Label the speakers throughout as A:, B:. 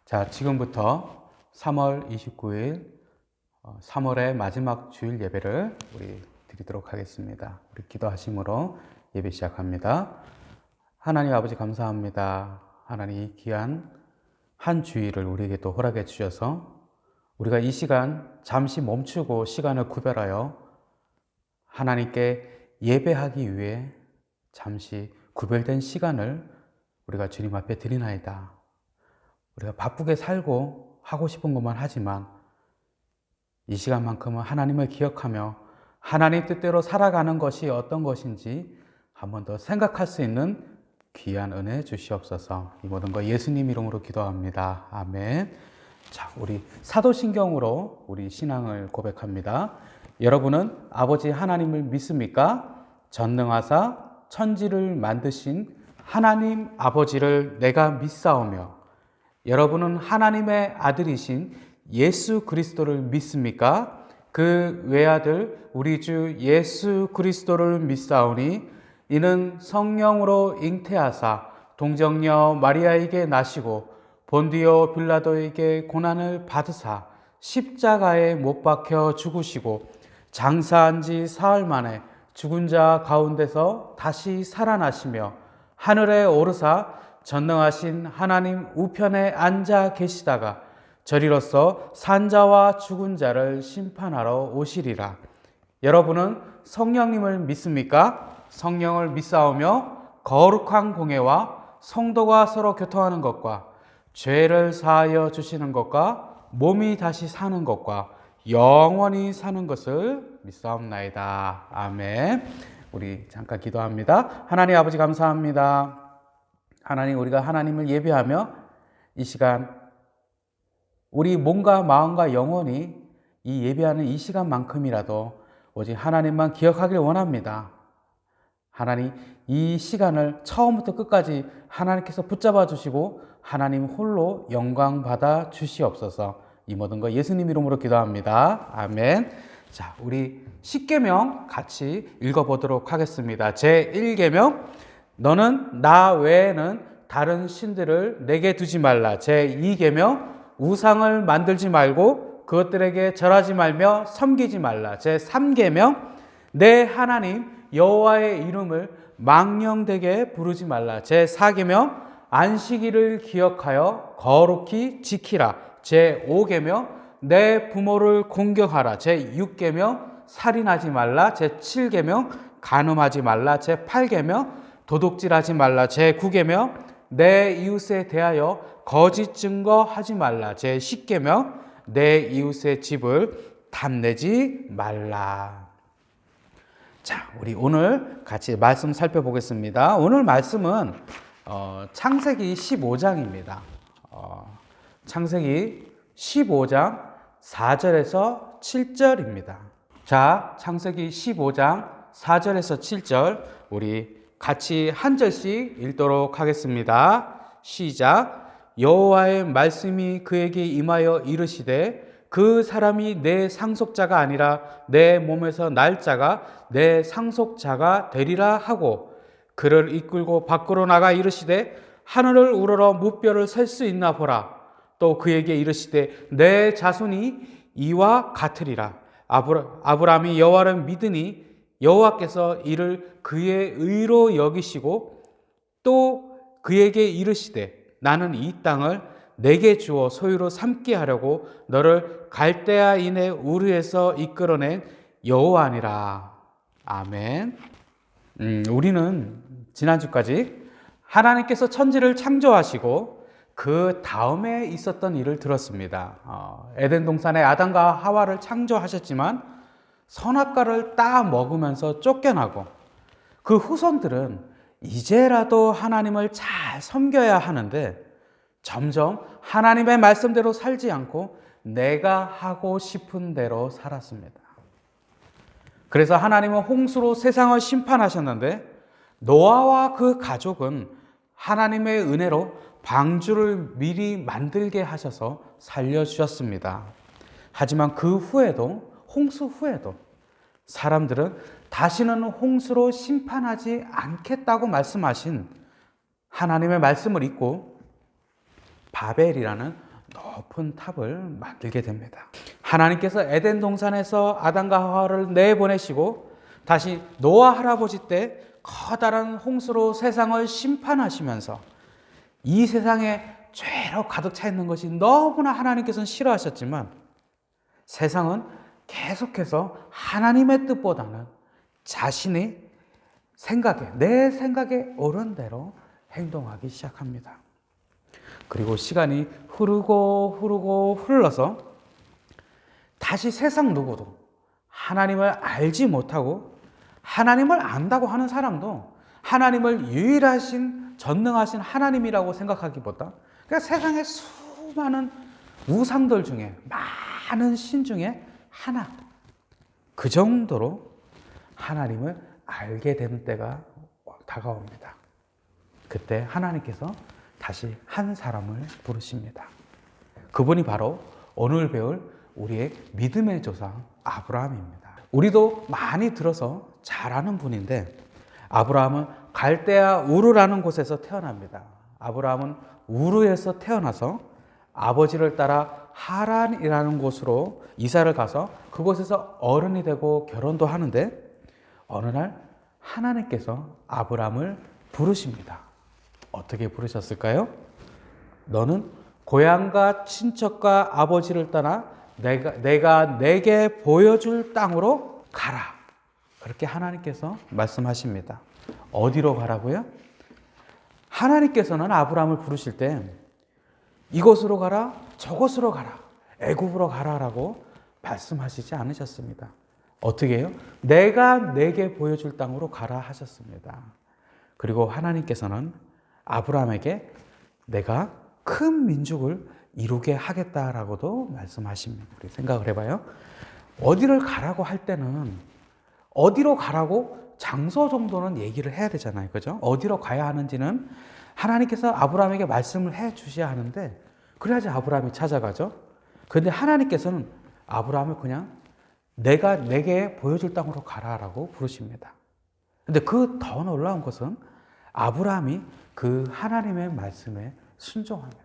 A: 자, 지금부터 3월 29일 3월의 마지막 주일 예배를 우리 드리도록 하겠습니다. 우리 기도하심으로 예배 시작합니다. 하나님 아버지 감사합니다. 하나님 이 귀한 한 주일을 우리에게 또 허락해 주셔서 우리가 이 시간 잠시 멈추고 시간을 구별하여 하나님께 예배하기 위해 잠시 구별된 시간을 우리가 주님 앞에 드리나이다. 우리가 바쁘게 살고 하고 싶은 것만 하지만 이 시간만큼은 하나님을 기억하며 하나님 뜻대로 살아가는 것이 어떤 것인지 한 번 더 생각할 수 있는 귀한 은혜 주시옵소서. 이 모든 거 예수님 이름으로 기도합니다. 아멘. 자, 우리 사도신경으로 우리 신앙을 고백합니다. 여러분은 아버지 하나님을 믿습니까? 전능하사 천지를 만드신 하나님 아버지를 내가 믿사오며 여러분은 하나님의 아들이신 예수 그리스도를 믿습니까? 그 외아들 우리 주 예수 그리스도를 믿사오니 이는 성령으로 잉태하사 동정녀 마리아에게 나시고 본디오 빌라도에게 고난을 받으사 십자가에 못 박혀 죽으시고 장사한 지 사흘 만에 죽은 자 가운데서 다시 살아나시며 하늘에 오르사 전능하신 하나님 우편에 앉아 계시다가 저리로서 산자와 죽은 자를 심판하러 오시리라. 여러분은 성령님을 믿습니까? 성령을 믿사오며 거룩한 공예와 성도가 서로 교통하는 것과 죄를 사하여 주시는 것과 몸이 다시 사는 것과 영원히 사는 것을 믿사옵나이다. 아멘. 우리 잠깐 기도합니다. 하나님 아버지 감사합니다. 하나님, 우리가 하나님을 예배하며 이 시간 우리 몸과 마음과 영혼이 이 예배하는 이 시간만큼이라도 오직 하나님만 기억하길 원합니다. 하나님, 이 시간을 처음부터 끝까지 하나님께서 붙잡아 주시고 하나님 홀로 영광 받아 주시옵소서. 이 모든 거 예수님 이름으로 기도합니다. 아멘. 자, 우리 10계명 같이 읽어보도록 하겠습니다. 제1계명, 너는 나 외에는 다른 신들을 내게 두지 말라. 제2계명, 우상을 만들지 말고 그것들에게 절하지 말며 섬기지 말라. 제3계명, 내 하나님 여호와의 이름을 망령되게 부르지 말라. 제4계명, 안식일을 기억하여 거룩히 지키라. 제5계명, 내 부모를 공경하라. 제6계명, 살인하지 말라. 제7계명, 간음하지 말라. 제8계명, 도둑질하지 말라. 제9계명, 내 이웃에 대하여 거짓 증거하지 말라. 제10계명, 내 이웃의 집을 탐내지 말라. 자, 우리 오늘 같이 말씀 살펴보겠습니다. 오늘 말씀은 창세기 15장입니다. 창세기 15장 4절에서 7절입니다. 자, 창세기 15장 4절에서 7절 우리 같이 한 절씩 읽도록 하겠습니다. 시작. 여호와의 말씀이 그에게 임하여 이르시되 그 사람이 내 상속자가 아니라 내 몸에서 날 자가 내 상속자가 되리라 하고 그를 이끌고 밖으로 나가 이르시되 하늘을 우러러 무뼈를 셀 수 있나 보라. 또 그에게 이르시되 내 자손이 이와 같으리라. 아브라함이 여호와를 믿으니 여호와께서 이를 그의 의로 여기시고 또 그에게 이르시되 나는 이 땅을 내게 주어 소유로 삼게 하려고 너를 갈대아인의 우르에서 이끌어낸 여호와니라. 아멘. 우리는 지난주까지 하나님께서 천지를 창조하시고 그 다음에 있었던 일을 들었습니다. 에덴 동산에 아담과 하와를 창조하셨지만 선악과를 딱 먹으면서 쫓겨나고 그 후손들은 이제라도 하나님을 잘 섬겨야 하는데 점점 하나님의 말씀대로 살지 않고 내가 하고 싶은 대로 살았습니다. 그래서 하나님은 홍수로 세상을 심판하셨는데 노아와 그 가족은 하나님의 은혜로 방주를 미리 만들게 하셔서 살려주셨습니다. 하지만 그 후에도 홍수 후에도 사람들은 다시는 홍수로 심판하지 않겠다고 말씀하신 하나님의 말씀을 잊고 바벨이라는 높은 탑을 만들게 됩니다. 하나님께서 에덴 동산에서 아담과 하와를 내보내시고 다시 노아 할아버지 때 커다란 홍수로 세상을 심판하시면서 이 세상에 죄로 가득 차 있는 것이 너무나 하나님께서는 싫어하셨지만 세상은 계속해서 하나님의 뜻보다는 자신의 내 생각에 옳은 대로 행동하기 시작합니다. 그리고 시간이 흐르고 흘러서 다시 세상 누구도 하나님을 알지 못하고 하나님을 안다고 하는 사람도 하나님을 유일하신 전능하신 하나님이라고 생각하기보다 그러니까 세상의 수많은 우상들 중에 많은 신 중에 하나 그 정도로 하나님을 알게 되는 때가 다가옵니다. 그때 하나님께서 다시 한 사람을 부르십니다. 그분이 바로 오늘 배울 우리의 믿음의 조상 아브라함입니다. 우리도 많이 들어서 잘 아는 분인데 아브라함은 갈대아 우르라는 곳에서 태어납니다. 아브라함은 우르에서 태어나서 아버지를 따라 하란이라는 곳으로 이사를 가서 그곳에서 어른이 되고 결혼도 하는데 어느 날 하나님께서 아브라함을 부르십니다. 어떻게 부르셨을까요? 너는 고향과 친척과 아버지를 떠나 내가 내게 보여줄 땅으로 가라. 그렇게 하나님께서 말씀하십니다. 어디로 가라고요? 하나님께서는 아브라함을 부르실 때 이곳으로 가라, 저곳으로 가라, 애굽으로 가라라고 말씀하시지 않으셨습니다. 어떻게 해요? 내가 내게 보여줄 땅으로 가라 하셨습니다. 그리고 하나님께서는 아브라함에게 내가 큰 민족을 이루게 하겠다라고도 말씀하십니다. 우리 생각을 해봐요. 어디를 가라고 할 때는 어디로 가라고 장소 정도는 얘기를 해야 되잖아요. 그죠? 어디로 가야 하는지는 하나님께서 아브라함에게 말씀을 해 주셔야 하는데 그래야지 아브라함이 찾아가죠. 그런데 하나님께서는 아브라함을 그냥 내가 내게 보여줄 땅으로 가라라고 부르십니다. 그런데 그 더 놀라운 것은 아브라함이 그 하나님의 말씀에 순종합니다.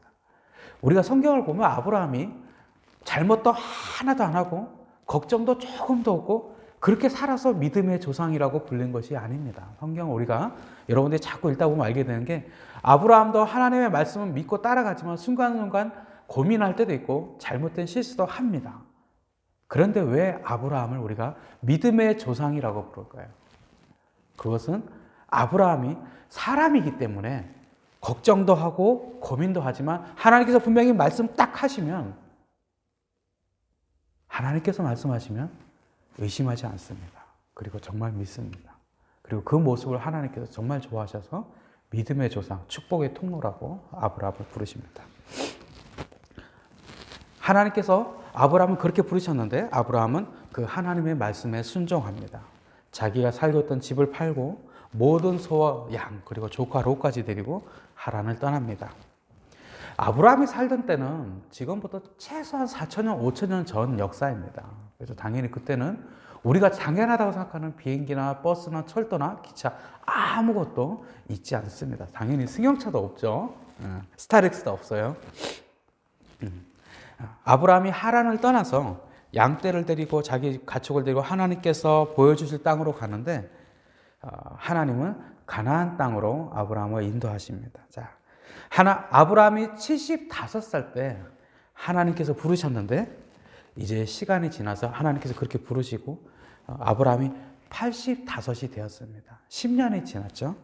A: 우리가 성경을 보면 아브라함이 잘못도 하나도 안 하고 걱정도 조금도 없고 그렇게 살아서 믿음의 조상이라고 불린 것이 아닙니다. 성경을 우리가 여러분들이 자꾸 읽다 보면 알게 되는 게 아브라함도 하나님의 말씀을 믿고 따라가지만 순간순간 고민할 때도 있고 잘못된 실수도 합니다. 그런데 왜 아브라함을 우리가 믿음의 조상이라고 부를까요? 그것은 아브라함이 사람이기 때문에 걱정도 하고 고민도 하지만 하나님께서 분명히 말씀 딱 하시면 하나님께서 말씀하시면 의심하지 않습니다. 그리고 정말 믿습니다. 그리고 그 모습을 하나님께서 정말 좋아하셔서 믿음의 조상, 축복의 통로라고 아브라함을 부르십니다. 하나님께서 아브라함을 그렇게 부르셨는데 아브라함은 그 하나님의 말씀에 순종합니다. 자기가 살고 있던 집을 팔고 모든 소와 양 그리고 조카 롯까지 데리고 하란을 떠납니다. 아브라함이 살던 때는 지금부터 최소한 4,000년, 5,000년 전 역사입니다. 그래서 당연히 그때는 우리가 당연하다고 생각하는 비행기나 버스나 철도나 기차 아무것도 있지 않습니다. 당연히 승용차도 없죠. 스타렉스도 없어요. 아브라함이 하란을 떠나서 양떼를 데리고 자기 가축을 데리고 하나님께서 보여주실 땅으로 가는데 하나님은 가나안 땅으로 아브라함을 인도하십니다. 자, 아브라함이 75살 때 하나님께서 부르셨는데 이제 시간이 지나서 하나님께서 그렇게 부르시고 아브라함이 85이 되었습니다. 10년이 지났죠.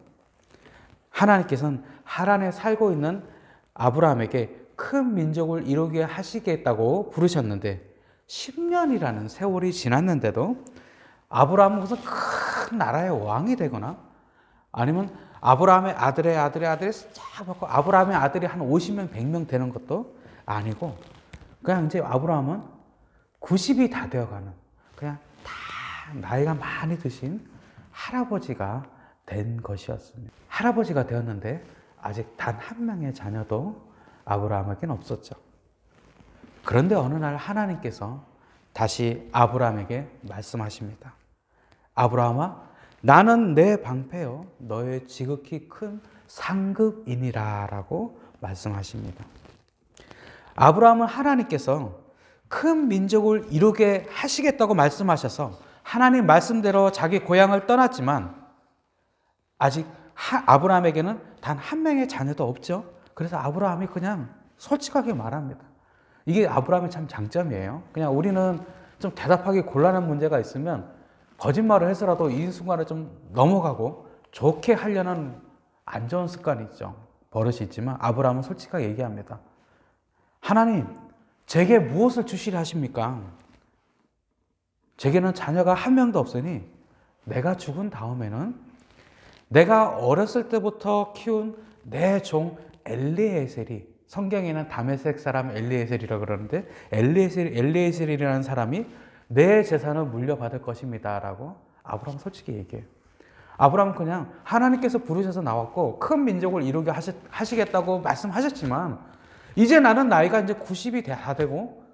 A: 하나님께서는 하란에 살고 있는 아브라함에게 큰 민족을 이루게 하시겠다고 부르셨는데 10년이라는 세월이 지났는데도 아브라함은 무슨 큰 나라의 왕이 되거나 아니면 아브라함의 아들의 쫙 받고 아브라함의 아들이 한 50명, 100명 되는 것도 아니고 그냥 이제 아브라함은 90이 다 되어가는 그냥 다 나이가 많이 드신 할아버지가 된 것이었습니다. 할아버지가 되었는데 아직 단 한 명의 자녀도 아브라함에게는 없었죠. 그런데 어느 날 하나님께서 다시 아브라함에게 말씀하십니다. 아브라함아, 나는 내 방패요 너의 지극히 큰 상급이니라 라고 말씀하십니다. 아브라함은 하나님께서 큰 민족을 이루게 하시겠다고 말씀하셔서 하나님 말씀대로 자기 고향을 떠났지만 아직 아브라함에게는 단 한 명의 자녀도 없죠. 그래서 아브라함이 그냥 솔직하게 말합니다. 이게 아브라함의 참 장점이에요. 그냥 우리는 좀 대답하기 곤란한 문제가 있으면 거짓말을 해서라도 이 순간을 좀 넘어가고 좋게 하려는 안 좋은 습관이 있죠. 버릇이 있지만 아브라함은 솔직하게 얘기합니다. 하나님, 제게 무엇을 주시려 하십니까? 제게는 자녀가 한 명도 없으니 내가 죽은 다음에는 내가 어렸을 때부터 키운 내 종 엘리에셀이, 성경에는 다메섹 사람 엘리에셀이라고 그러는데 엘리에셀이라는 사람이 내 재산을 물려받을 것입니다 라고 아브라함은 솔직히 얘기해요. 아브라함은 그냥 하나님께서 부르셔서 나왔고 큰 민족을 이루게 하시겠다고 말씀하셨지만 이제 나는 나이가 이제 90이 다 되고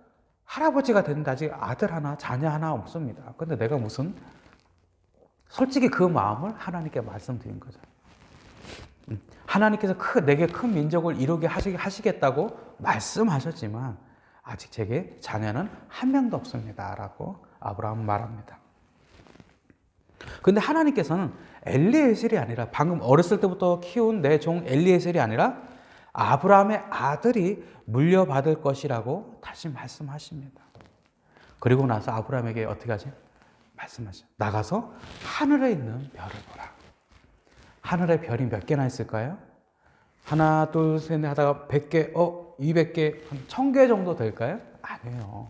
A: 할아버지가 됐는데 아직 아들 하나 자녀 하나 없습니다. 근데 내가 무슨 솔직히 그 마음을 하나님께 말씀드린 거죠. 하나님께서 내게 큰 민족을 이루게 하시겠다고 말씀하셨지만 아직 제게 자녀는 한 명도 없습니다 라고 아브라함은 말합니다. 그런데 하나님께서는 엘리에셀이 아니라 방금 어렸을 때부터 키운 내 종 엘리에셀이 아니라 아브라함의 아들이 물려받을 것이라고 다시 말씀하십니다. 그리고 나서 아브라함에게 어떻게 하지? 말씀하죠. 나가서 하늘에 있는 별을 보라. 하늘에 별이 몇 개나 있을까요? 하나, 둘, 셋, 넷 하다가 100개, 200개, 한 1000개 정도 될까요? 아니에요.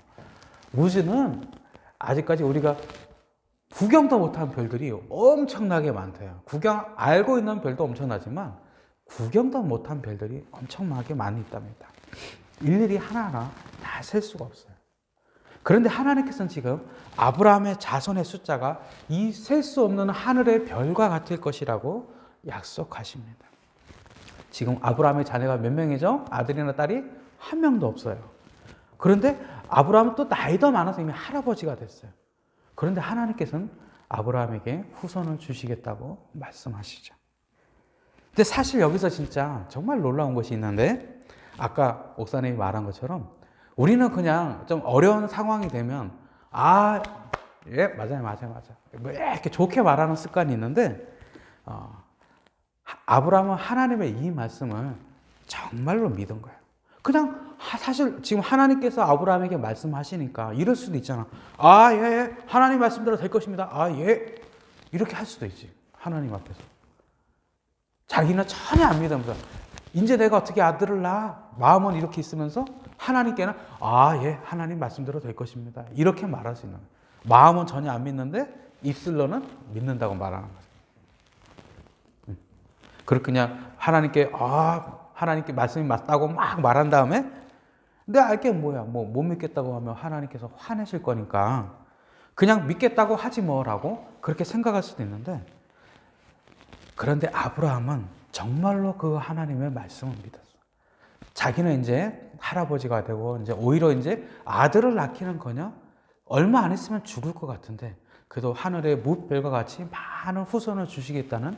A: 우주는 아직까지 우리가 구경도 못한 별들이 엄청나게 많대요. 알고 있는 별도 엄청나지만 구경도 못한 별들이 엄청나게 많이 있답니다. 일일이 하나하나 다 셀 수가 없어요. 그런데 하나님께서는 지금 아브라함의 자손의 숫자가 이 셀 수 없는 하늘의 별과 같을 것이라고 약속하십니다. 지금 아브라함의 자녀가 몇 명이죠? 아들이나 딸이 한 명도 없어요. 그런데 아브라함은 또 나이도 많아서 이미 할아버지가 됐어요. 그런데 하나님께서는 아브라함에게 후손을 주시겠다고 말씀하시죠. 근데 사실 여기서 진짜 정말 놀라운 것이 있는데 아까 목사님이 말한 것처럼 우리는 그냥 좀 어려운 상황이 되면 예, 맞아요. 뭐 이렇게 좋게 말하는 습관이 있는데 아브라함은 하나님의 이 말씀을 정말로 믿은 거예요. 그냥 사실 지금 하나님께서 아브라함에게 말씀하시니까 이럴 수도 있잖아. 예, 하나님 말씀대로 될 것입니다. 예, 이렇게 할 수도 있지. 하나님 앞에서. 자기는 전혀 안 믿으면서 이제 내가 어떻게 아들을 낳아? 마음은 이렇게 있으면서 하나님께는 예, 하나님 말씀대로 될 것입니다. 이렇게 말할 수 있는 거예요. 마음은 전혀 안 믿는데 입술로는 믿는다고 말하는 거죠. 그렇게 그냥 하나님께 하나님께 말씀이 맞다고 막 말한 다음에 내가 알게 뭐야, 못 믿겠다고 하면 하나님께서 화내실 거니까 그냥 믿겠다고 하지 뭐라고 그렇게 생각할 수도 있는데, 그런데 아브라함은 정말로 그 하나님의 말씀을 믿었어. 자기는 이제 할아버지가 되고 이제 오히려 이제 아들을 낳기는커녕 얼마 안 있으면 죽을 것 같은데 그래도 하늘의 무별과 같이 많은 후손을 주시겠다는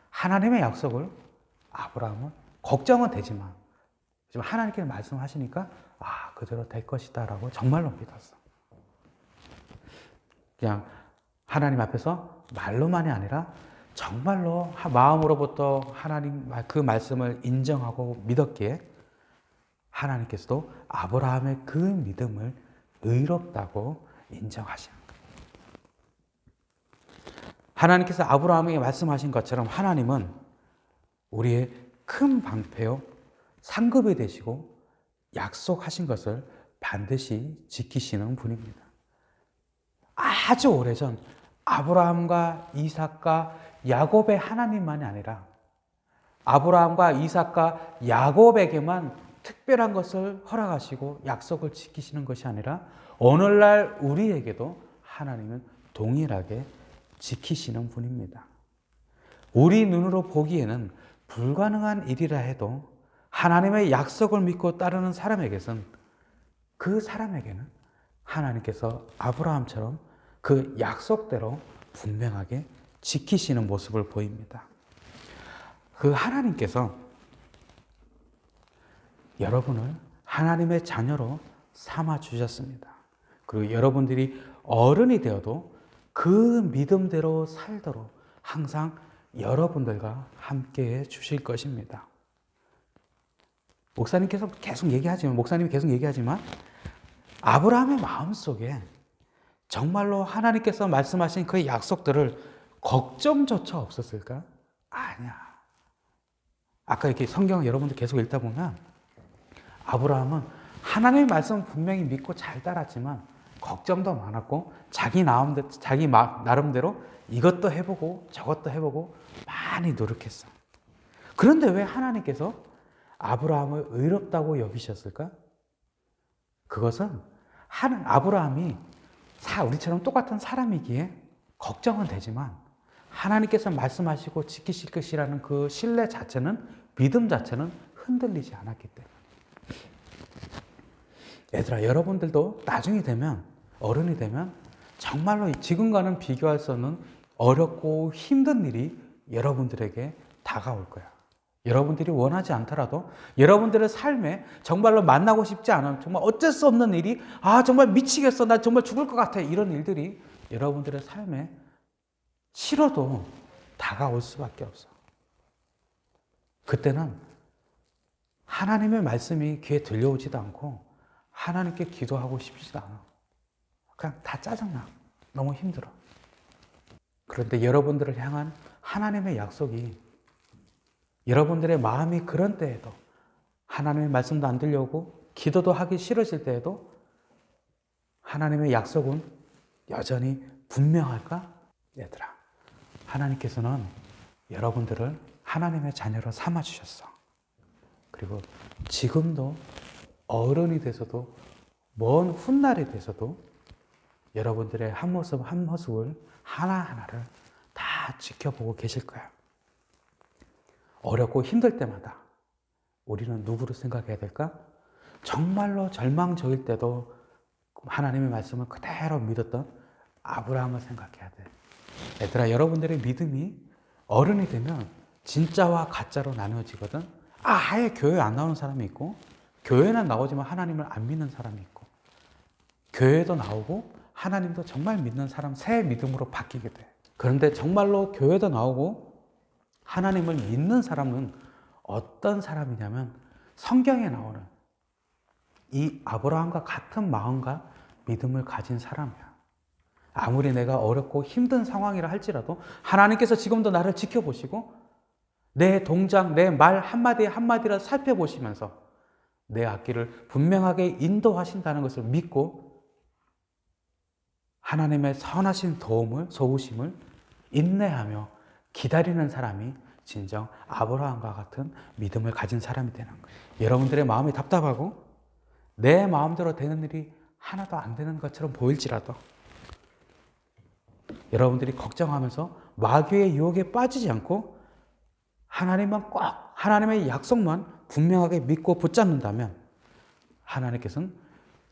A: 하나님의 약속을 아브라함은 걱정은 되지만 지금 하나님께서 말씀하시니까 그대로 될 것이다 라고 정말로 믿었어. 그냥 하나님 앞에서 말로만이 아니라 정말로 마음으로부터 하나님 그 말씀을 인정하고 믿었기에 하나님께서도 아브라함의 그 믿음을 의롭다고 인정하시는 거예요. 하나님께서 아브라함에게 말씀하신 것처럼 하나님은 우리의 큰 방패요 상급이 되시고 약속하신 것을 반드시 지키시는 분입니다. 아주 오래전 아브라함과 이삭과 야곱의 하나님만이 아니라 아브라함과 이삭과 야곱에게만 특별한 것을 허락하시고 약속을 지키시는 것이 아니라 오늘날 우리에게도 하나님은 동일하게 지키시는 분입니다. 우리 눈으로 보기에는 불가능한 일이라 해도 하나님의 약속을 믿고 따르는 사람에게는 그 사람에게는 하나님께서 아브라함처럼 그 약속대로 분명하게 지키시는 모습을 보입니다. 그 하나님께서 여러분을 하나님의 자녀로 삼아 주셨습니다. 그리고 여러분들이 어른이 되어도 그 믿음대로 살도록 항상 여러분들과 함께해 주실 것입니다. 목사님이 계속 얘기하지만 아브라함의 마음속에 정말로 하나님께서 말씀하신 그 약속들을 걱정조차 없었을까? 아니야. 아까 이렇게 성경 여러분들 계속 읽다 보면 아브라함은 하나님의 말씀을 분명히 믿고 잘 따랐지만 걱정도 많았고 자기 나름대로 이것도 해보고 저것도 해보고 많이 노력했어. 그런데 왜 하나님께서 아브라함을 의롭다고 여기셨을까? 그것은 아브라함이 우리처럼 똑같은 사람이기에 걱정은 되지만 하나님께서 말씀하시고 지키실 것이라는 그 신뢰 자체는, 믿음 자체는 흔들리지 않았기 때문에. 얘들아, 여러분들도 나중이 되면, 어른이 되면 정말로 지금과는 비교할 수 없는 어렵고 힘든 일이 여러분들에게 다가올 거야. 여러분들이 원하지 않더라도 여러분들의 삶에 정말로 만나고 싶지 않은, 정말 어쩔 수 없는 일이, 정말 미치겠어, 나 정말 죽을 것 같아, 이런 일들이 여러분들의 삶에 싫어도 다가올 수밖에 없어. 그때는 하나님의 말씀이 귀에 들려오지도 않고 하나님께 기도하고 싶지도 않아. 그냥 다 짜증나. 너무 힘들어. 그런데 여러분들을 향한 하나님의 약속이, 여러분들의 마음이 그런 때에도, 하나님의 말씀도 안 들려오고 기도도 하기 싫어질 때에도 하나님의 약속은 여전히 분명할까? 얘들아, 하나님께서는 여러분들을 하나님의 자녀로 삼아주셨어. 그리고 지금도 어른이 돼서도, 먼 훗날이 돼서도 여러분들의 한 모습 한 모습을 하나하나를 다 지켜보고 계실 거야. 어렵고 힘들 때마다 우리는 누구를 생각해야 될까? 정말로 절망적일 때도 하나님의 말씀을 그대로 믿었던 아브라함을 생각해야 돼. 얘들아, 여러분들의 믿음이 어른이 되면 진짜와 가짜로 나누어지거든. 아예 교회 안 나오는 사람이 있고, 교회는 나오지만 하나님을 안 믿는 사람이 있고, 교회도 나오고 하나님도 정말 믿는 사람, 새 믿음으로 바뀌게 돼. 그런데 정말로 교회도 나오고 하나님을 믿는 사람은 어떤 사람이냐면 성경에 나오는 이 아브라함과 같은 마음과 믿음을 가진 사람이야. 아무리 내가 어렵고 힘든 상황이라 할지라도 하나님께서 지금도 나를 지켜보시고 내 동작, 내 말 한마디 한마디를 살펴보시면서 내 앞길을 분명하게 인도하신다는 것을 믿고 하나님의 선하신 도움을, 도우심을 인내하며 기다리는 사람이 진정 아브라함과 같은 믿음을 가진 사람이 되는 거예요. 여러분들의 마음이 답답하고 내 마음대로 되는 일이 하나도 안 되는 것처럼 보일지라도 여러분들이 걱정하면서 마귀의 유혹에 빠지지 않고 하나님만 꼭, 하나님의 약속만 분명하게 믿고 붙잡는다면 하나님께서는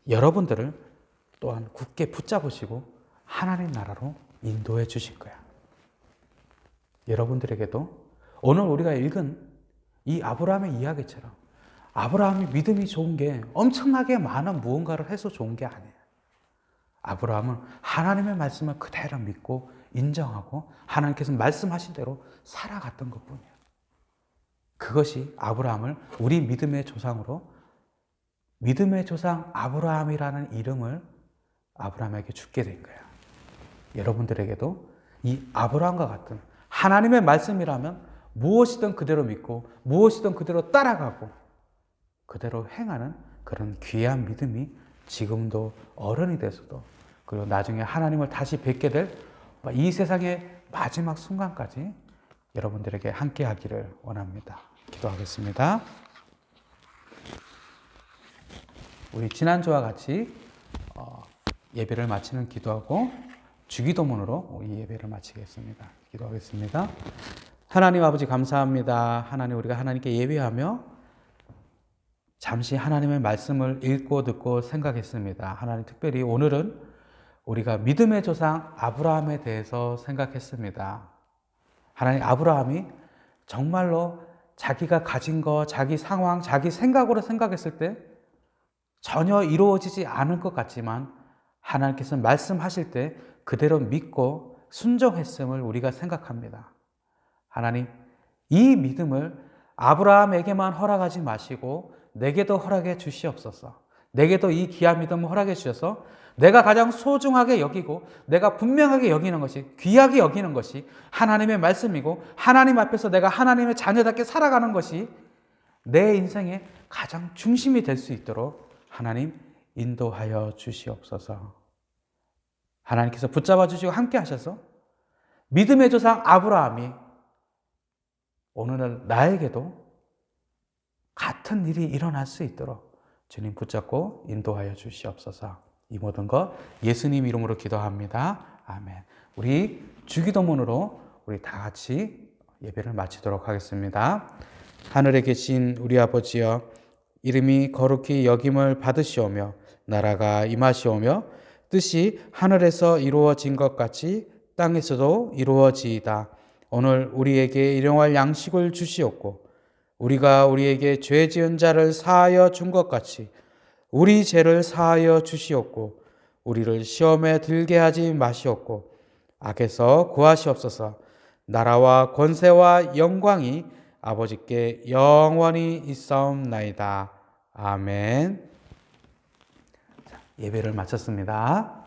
A: 여러분들을 또한 굳게 붙잡으시고 하나님 나라로 인도해 주실 거야. 여러분들에게도 오늘 우리가 읽은 이 아브라함의 이야기처럼 아브라함이 믿음이 좋은 게 엄청나게 많은 무언가를 해서 좋은 게 아니에요. 아브라함은 하나님의 말씀을 그대로 믿고 인정하고 하나님께서 말씀하신 대로 살아갔던 것뿐이에요. 그것이 아브라함을 우리 믿음의 조상으로, 믿음의 조상 아브라함이라는 이름을 아브라함에게 주게 된 거예요. 여러분들에게도 이 아브라함과 같은 하나님의 말씀이라면 무엇이든 그대로 믿고 무엇이든 그대로 따라가고 그대로 행하는 그런 귀한 믿음이 지금도 어른이 돼서도, 그리고 나중에 하나님을 다시 뵙게 될 이 세상의 마지막 순간까지 여러분들에게 함께 하기를 원합니다. 기도하겠습니다. 우리 지난주와 같이 예배를 마치는 기도하고 주기도문으로 이 예배를 마치겠습니다. 기도하겠습니다. 하나님 아버지 감사합니다. 하나님, 우리가 하나님께 예배하며 잠시 하나님의 말씀을 읽고 듣고 생각했습니다. 하나님, 특별히 오늘은 우리가 믿음의 조상 아브라함에 대해서 생각했습니다. 하나님, 아브라함이 정말로 자기가 가진 것, 자기 상황, 자기 생각으로 생각했을 때 전혀 이루어지지 않을 것 같지만 하나님께서 말씀하실 때 그대로 믿고 순종했음을 우리가 생각합니다. 하나님, 이 믿음을 아브라함에게만 허락하지 마시고 내게도 허락해 주시옵소서. 내게도 이 귀한 믿음을 허락해 주셔서 내가 가장 소중하게 여기고 내가 분명하게 여기는 것이, 귀하게 여기는 것이 하나님의 말씀이고 하나님 앞에서 내가 하나님의 자녀답게 살아가는 것이 내 인생의 가장 중심이 될 수 있도록 하나님 인도하여 주시옵소서. 하나님께서 붙잡아 주시고 함께 하셔서 믿음의 조상 아브라함이 오늘날 나에게도 같은 일이 일어날 수 있도록 주님 붙잡고 인도하여 주시옵소서. 이 모든 것 예수님 이름으로 기도합니다. 아멘. 우리 주기도문으로 우리 다 같이 예배를 마치도록 하겠습니다. 하늘에 계신 우리 아버지여, 이름이 거룩히 여김을 받으시오며 나라가 임하시오며 뜻이 하늘에서 이루어진 것 같이 땅에서도 이루어지이다. 오늘 우리에게 일용할 양식을 주시옵고 우리가 우리에게 죄 지은 자를 사하여 준 것 같이 우리 죄를 사하여 주시옵고 우리를 시험에 들게 하지 마시옵고 악에서 구하시옵소서. 나라와 권세와 영광이 아버지께 영원히 있사옵나이다. 아멘. 예배를 마쳤습니다.